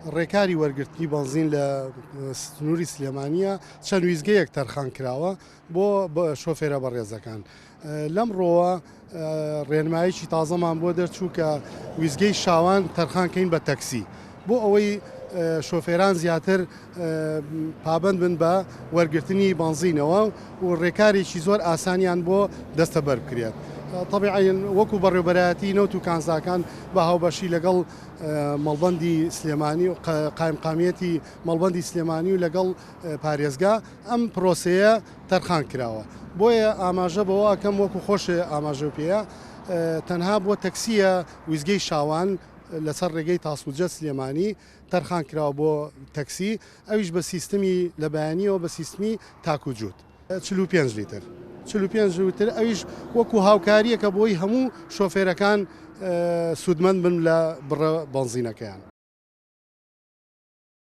ڕێکاری وەرگرتنی بەنزین لە سنووری سلێمانیە چەند ویزگەیەک تەرخان کراوە بۆ شۆفێرە بەڕێزەکان. لەمڕۆوە ڕێنماییی تازەمان بۆ دەرچوو کە ویزگەی شاوان تەرخانکەین بە تەکسی بۆ ئەوەی شۆفێران زیاتر پابند بن بە وەرگرتنی بەنزینەوە و ڕێکارێکی زۆر ئاسانیان بۆ دەستە بەر بکرێت. طبیعەن وەکو بەڕێوەبەرایەتی نەوت و کانزاکان بە هاوبەشی لەگەڵ مەڵبەندی سلێمانی و قایمقامیەتی مەڵبەندی سلێمانی و لەگەڵ پارێزگا ئەم پرۆسەیە تەرخان کراوە. بۆیە ئاماژە بەوە ئەکەم وەکو خۆشە ئاماژە پێەیە تەنها بۆ تەکسیە ویزگەی شاوان لەسەر ڕێگەی تاسوجە سلێمانی تەرخان کراوە بۆ تەکسی، ئەویش بە سیستمی لە بەیانیەوە بە سیستمی تاکوجووت 45 لیتر 45 لیتر ئەویش وەکو هاوکاریەکە بۆی هەموو شۆفێرەکان سوودمەند بن لە بڕە بەنزینەکەیان.